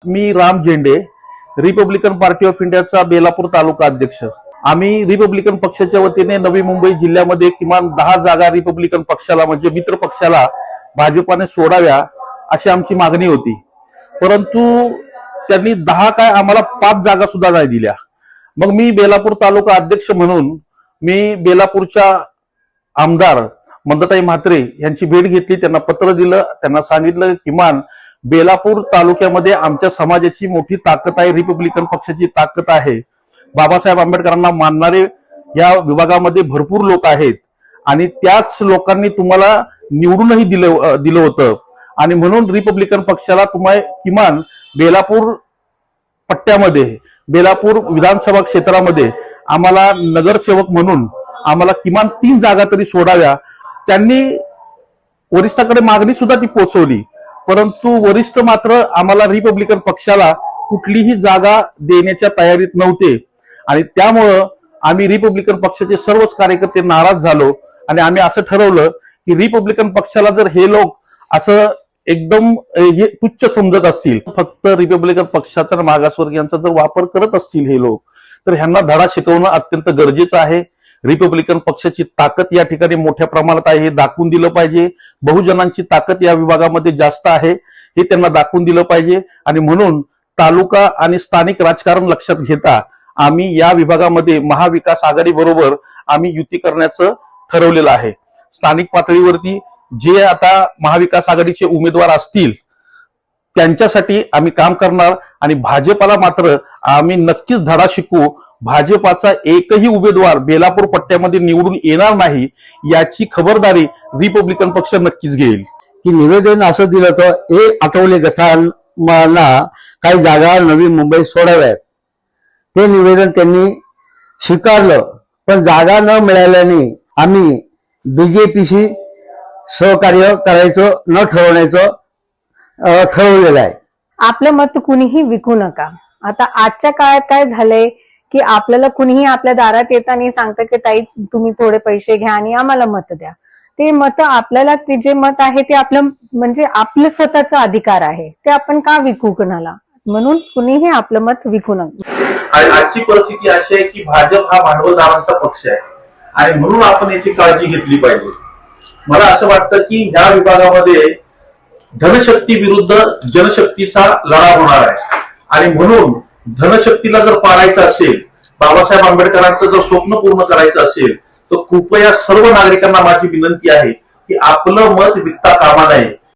मी राम झेंडे, Republican party of इंडियाचा बेलापूर तालुका अध्यक्ष। आम्ही रिपब्लिकन पक्षाच्या वतीने नवी मुंबई जिल्ह्यामध्ये किमान 10 जागा रिपब्लिकन पक्षाला म्हणजे मित्र पक्षाला भाजपाने सोडाव्या अशी आमची मागणी होती। परंतु त्यांनी 10 काय आम्हाला 5 जागा सुद्धा नाही दिल्या। मग मी बेलापूर तालुका अध्यक्ष म्हणून मी बेलापूरच्या आमदार मंदाताई म्हात्रे यांची भेट घेतली, त्यांना पत्र दिलं, त्यांना सांगितलं किमान बेलापूर तालुक्यामध्ये आमच्या समाजाची मोठी ताकद आहे, रिपब्लिकन पक्षाची ताकद आहे, बाबासाहेब आंबेडकरांना मानणारे या विभागामध्ये भरपूर लोक आहेत आणि त्याच लोकांनी तुम्हाला निवडूनही दिलं होतं आणि म्हणून रिपब्लिकन पक्षाला तुम्हाला किमान बेलापूर पट्ट्यामध्ये बेलापूर विधानसभा क्षेत्रामध्ये आम्हाला नगरसेवक म्हणून आम्हाला किमान 3 जागा तरी सोडाव्या। त्यांनी वरिष्ठाकडे मागणी सुद्धा ती पोहोचवली, परंतु वरिष्ठ मात्र आम्हाला रिपब्लिकन पक्षाला कुठलीही जागा देण्याच्या तयारीत नव्हते आणि त्यामुळं आम्ही रिपब्लिकन पक्षाचे सर्वच कार्यकर्ते नाराज झालो आणि आम्ही असं ठरवलं की रिपब्लिकन पक्षाला जर हे लोक असं एकदम हे तुच्छ समजत असतील, फक्त रिपब्लिकन पक्षाचा मागासवर्गीयांचा जर वापर करत असतील हे लोक, तर ह्यांना धडा शिकवणं अत्यंत गरजेचं आहे। रिपब्लिकन पक्षाची ताकद या ठिकाणी मोठ्या प्रमाणात आहे हे दाखवून दिलं पाहिजे। बहुजनांची ताकद या विभागामध्ये जास्त आहे हे त्यांना दाखवून दिलं पाहिजे आणि म्हणून तालुका आणि स्थानिक राजकारण लक्षात घेता आम्ही या विभागामध्ये महाविकास आघाडी बरोबर आम्ही युती करण्याचं ठरवलेलं आहे। स्थानिक पातळीवरती जे आता महाविकास आघाडीचे उमेदवार असतील त्यांच्यासाठी आम्ही काम करणार आणि भाजपाला मात्र आम्ही नक्कीच धडा शिकू। भाजपाचा एकही उमेदवार बेलापूर पट्ट्यामध्ये निवडून येणार नाही याची खबरदारी रिपब्लिकन पक्ष नक्कीच घेईल। की निवेदन असं दिलं होतं आठवले गटांना काही जागा नवी मुंबई सोडाव्यात, ते निवेदन त्यांनी स्वीकारलं, पण जागा न मिळाल्याने आम्ही बीजेपीशी सहकार्य करायचं न ठरवण्याचं ठरवलेलं आहे। आपलं मत कुणीही विकू नका। आता आजच्या काळात काय झालंय की आपल्याला कुणीही आपल्या दारात येताना सांगतं की ताई तुम्ही थोडे पैसे घ्या आणि आम्हाला मत द्या। ते मत आपल्याला ते जे मत आहे ते आपलं म्हणजे आपलं स्वतःचा अधिकार आहे, ते आपण का विकू कुणाला? म्हणून कुणीही आपलं मत विकू नका। आजची परिस्थिती अशी आहे की भाजप हा भांडवलदारांचा पक्ष आहे आणि म्हणून आपण याची काळजी घेतली पाहिजे। मला असं वाटतं की ह्या विभागामध्ये धनशक्ती विरुद्ध जनशक्तीचा लढा होणार आहे आणि म्हणून धनशक्तीला जर पाडायचं असेल, बाबासाहेब आंबेडकरांचं जर स्वप्न पूर्ण करायचं असेल, तर कृपया सर्व नागरिकांना माझी विनंती आहे की आपलं मत विकता कामा नये।